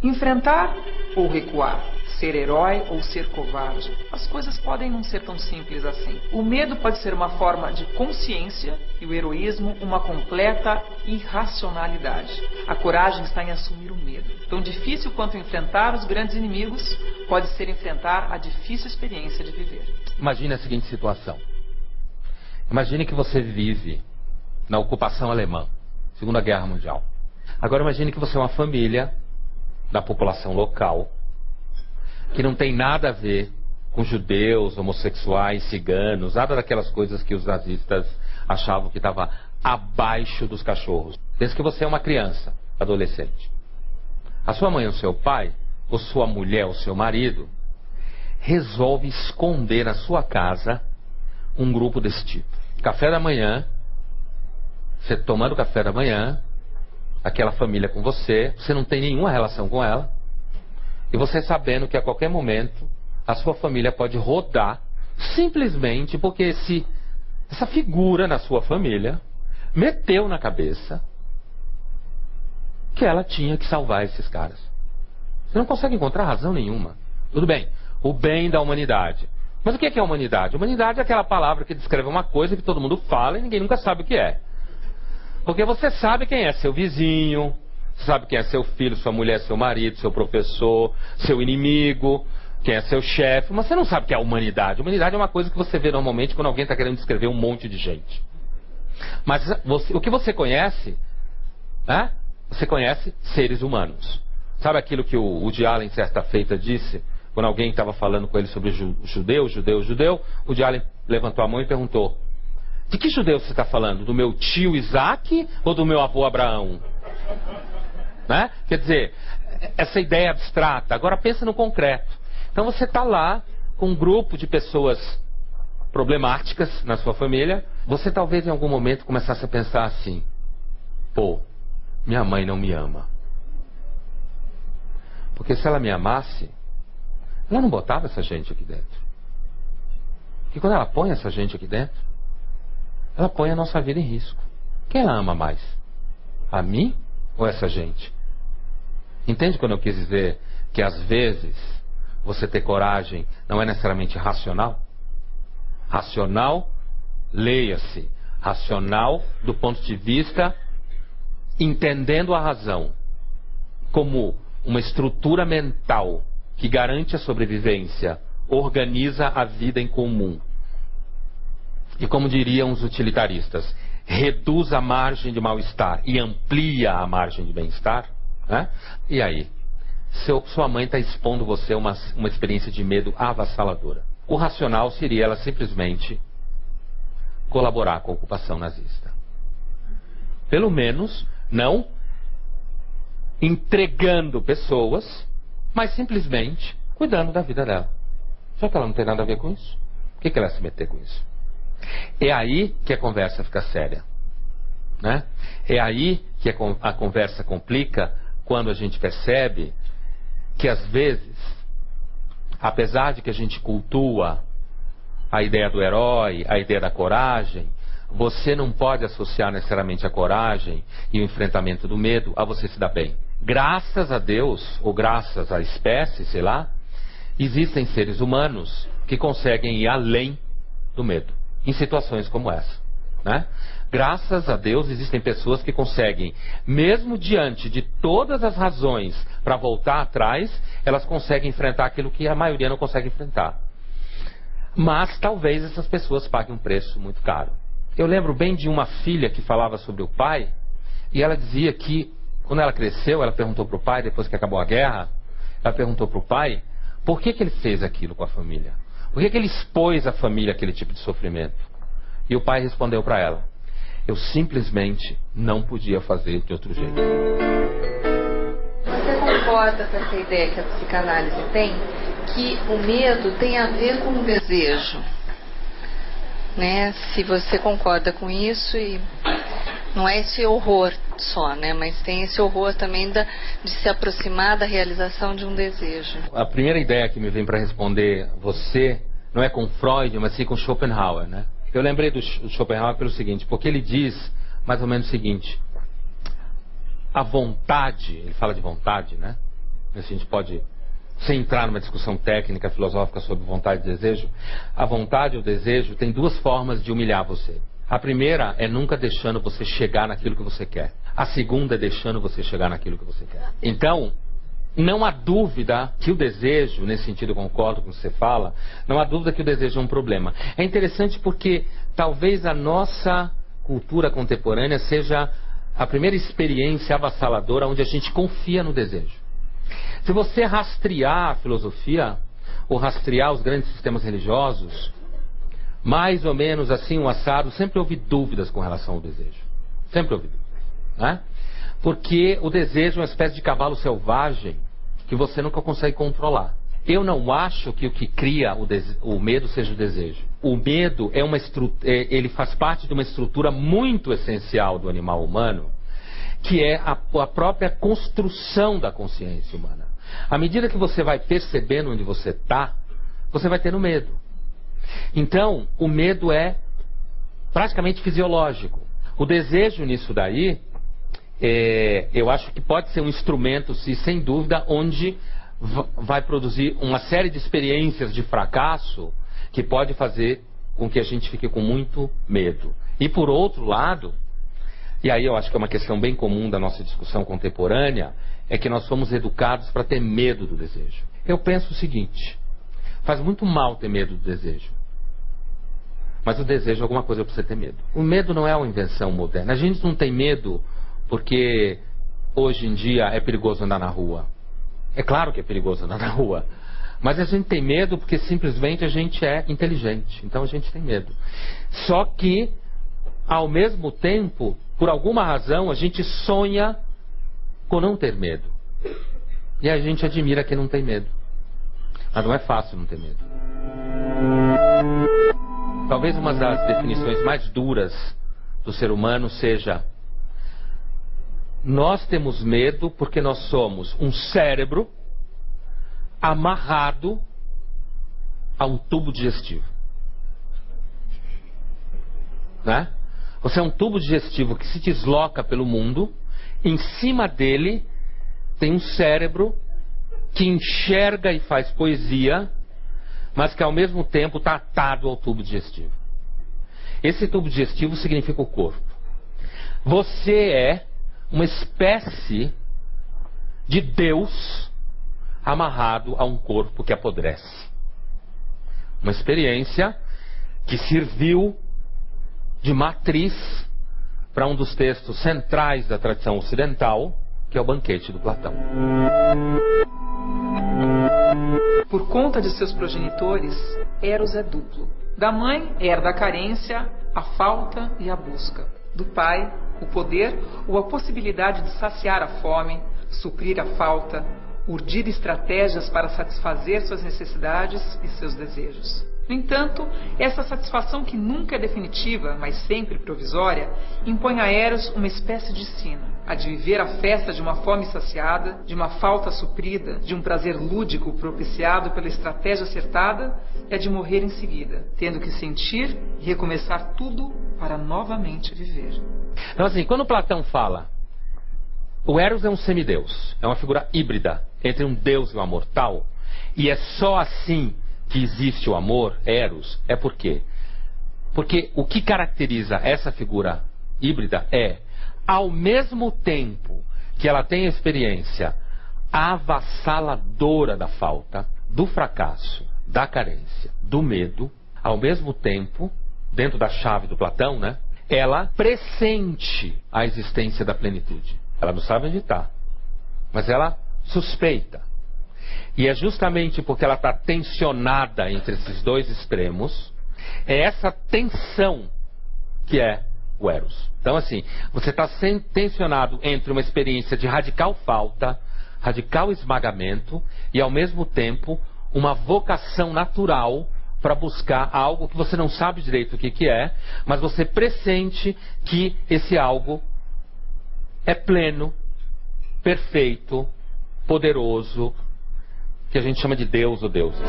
Enfrentar ou recuar? Ser herói ou ser covarde? As coisas podem não ser tão simples assim. O medo pode ser uma forma de consciência e o heroísmo uma completa irracionalidade. A coragem está em assumir o medo. Tão difícil quanto enfrentar os grandes inimigos pode ser enfrentar a difícil experiência de viver. Imagine a seguinte situação. Imagine que você vive na ocupação alemã, Segunda Guerra Mundial. Agora imagine que você é uma família da população local que não tem nada a ver com judeus, homossexuais, ciganos, nada daquelas coisas que os nazistas achavam que estava abaixo dos cachorros. Pensa que você é uma criança, adolescente. A sua mãe ou seu pai, ou sua mulher ou seu marido, resolve esconder na sua casa um grupo desse tipo. Café da manhã, você tomando café da manhã, aquela família com você, você não tem nenhuma relação com ela, e você sabendo que a qualquer momento a sua família pode rodar, simplesmente porque essa figura na sua família meteu na cabeça que ela tinha que salvar esses caras. Você não consegue encontrar razão nenhuma. Tudo bem, o bem da humanidade. Mas o que é a humanidade? Humanidade é aquela palavra que descreve uma coisa que todo mundo fala e ninguém nunca sabe o que é. Porque você sabe quem é seu vizinho, você sabe quem é seu filho, sua mulher, seu marido, seu professor, seu inimigo, quem é seu chefe, mas você não sabe o que é a humanidade. Humanidade é uma coisa que você vê normalmente quando alguém está querendo descrever um monte de gente. Mas o que você conhece, né? Você conhece seres humanos. Sabe aquilo que o Woody Allen certa feita disse? Quando alguém estava falando com ele sobre judeu, o Woody Allen levantou a mão e perguntou: de que judeu você está falando? Do meu tio Isaac ou do meu avô Abraão? Né? Quer dizer, essa ideia abstrata. Agora pensa no concreto. Então você está lá com um grupo de pessoas problemáticas na sua família. Você talvez em algum momento começasse a pensar assim: pô, minha mãe não me ama. Porque se ela me amasse, ela não botava essa gente aqui dentro. Porque quando ela põe essa gente aqui dentro, ela põe a nossa vida em risco. Quem ela ama mais? A mim ou essa gente? Entende quando eu quis dizer que às vezes você ter coragem não é necessariamente racional? Racional, leia-se, racional do ponto de vista entendendo a razão como uma estrutura mental que garante a sobrevivência, organiza a vida em comum. E como diriam os utilitaristas, reduz a margem de mal-estar e amplia a margem de bem-estar, né? E aí, sua mãe está expondo você a uma experiência de medo avassaladora. O racional seria ela simplesmente colaborar com a ocupação nazista. Pelo menos, não entregando pessoas, mas simplesmente cuidando da vida dela. Já que ela não tem nada a ver com isso, por que ela vai se meter com isso? É aí que a conversa fica séria, né? É aí que a conversa complica, quando a gente percebe que às vezes, apesar de que a gente cultua a ideia do herói, a ideia da coragem, você não pode associar necessariamente a coragem e o enfrentamento do medo a você se dar bem. Graças a Deus, ou graças à espécie, sei lá, existem seres humanos que conseguem ir além do medo, em situações como essa, né? Graças a Deus existem pessoas que conseguem, mesmo diante de todas as razões para voltar atrás, elas conseguem enfrentar aquilo que a maioria não consegue enfrentar. Mas talvez essas pessoas paguem um preço muito caro. Eu lembro bem de uma filha que falava sobre o pai, e ela dizia que quando ela cresceu, ela perguntou para o pai, depois que acabou a guerra, ela perguntou para o pai por que ele fez aquilo com a família. Por que ele expôs a família àquele tipo de sofrimento? E o pai respondeu para ela: eu simplesmente não podia fazer de outro jeito. Você concorda com essa ideia que a psicanálise tem? Que o medo tem a ver com o desejo, né? Se você concorda com isso, e não é esse horror só, né? Mas tem esse horror também de se aproximar da realização de um desejo. A primeira ideia que me vem para responder você não é com Freud, mas sim com Schopenhauer, né? Eu lembrei do Schopenhauer pelo seguinte, porque ele diz mais ou menos o seguinte: a vontade, ele fala de vontade, né? a gente pode, sem entrar numa discussão técnica, filosófica sobre vontade e desejo, a vontade e o desejo tem duas formas de humilhar você. A primeira é nunca deixando você chegar naquilo que você quer. A segunda é deixando você chegar naquilo que você quer. Então, não há dúvida que o desejo, nesse sentido eu concordo com o que você fala, não há dúvida que o desejo é um problema. É interessante porque talvez a nossa cultura contemporânea seja a primeira experiência avassaladora onde a gente confia no desejo. Se você rastrear a filosofia, ou rastrear os grandes sistemas religiosos, mais ou menos assim, um assado, sempre houve dúvidas com relação ao desejo. Sempre houve dúvidas, né? Porque o desejo é uma espécie de cavalo selvagem que você nunca consegue controlar. Eu não acho que o que cria o medo seja o desejo. O medo é ele faz parte de uma estrutura muito essencial do animal humano, que é a própria construção da consciência humana. À medida que você vai percebendo onde você está, você vai tendo medo. Então, o medo é praticamente fisiológico. O desejo nisso daí, eu acho que pode ser um instrumento, sem dúvida, onde vai produzir uma série de experiências de fracasso que pode fazer com que a gente fique com muito medo. E por outro lado, e aí eu acho que é uma questão bem comum da nossa discussão contemporânea, é que nós fomos educados para ter medo do desejo. Eu penso o seguinte: faz muito mal ter medo do desejo. Mas o desejo é alguma coisa para você ter medo. O medo não é uma invenção moderna. A gente não tem medo porque hoje em dia é perigoso andar na rua. É claro que é perigoso andar na rua. Mas a gente tem medo porque simplesmente a gente é inteligente. Então a gente tem medo. Só que, ao mesmo tempo, por alguma razão, a gente sonha com não ter medo. E a gente admira quem não tem medo. Mas não é fácil não ter medo. Talvez uma das definições mais duras do ser humano seja: nós temos medo porque nós somos um cérebro amarrado a um tubo digestivo. Né? Você é um tubo digestivo que se desloca pelo mundo. Em cima dele tem um cérebro que enxerga e faz poesia, mas que ao mesmo tempo está atado ao tubo digestivo. Esse tubo digestivo significa o corpo. Você é uma espécie de Deus amarrado a um corpo que apodrece. Uma experiência que serviu de matriz para um dos textos centrais da tradição ocidental, que é o Banquete do Platão. Por conta de seus progenitores, Eros é duplo. Da mãe herda a carência, a falta e a busca. Do pai, o poder ou a possibilidade de saciar a fome, suprir a falta, urdir estratégias para satisfazer suas necessidades e seus desejos. No entanto, essa satisfação, que nunca é definitiva, mas sempre provisória, impõe a Eros uma espécie de sino: a de viver a festa de uma fome saciada, de uma falta suprida, de um prazer lúdico propiciado pela estratégia acertada, e a de morrer em seguida, tendo que sentir e recomeçar tudo para novamente viver. Então, assim, quando Platão fala, o Eros é um semideus, é uma figura híbrida entre um deus e uma mortal, e é só assim que existe o amor, Eros, é por quê? Porque o que caracteriza essa figura híbrida é, ao mesmo tempo que ela tem a experiência avassaladora da falta, do fracasso, da carência, do medo, ao mesmo tempo, dentro da chave do Platão, né, ela pressente a existência da plenitude. Ela não sabe onde está, mas ela suspeita. E é justamente porque ela está tensionada entre esses dois extremos, é essa tensão que é o Eros. Então, assim, você está tensionado entre uma experiência de radical falta, radical esmagamento, e ao mesmo tempo uma vocação natural para buscar algo que você não sabe direito o que é, mas você pressente que esse algo é pleno, perfeito, poderoso, que a gente chama de Deus ou deuses.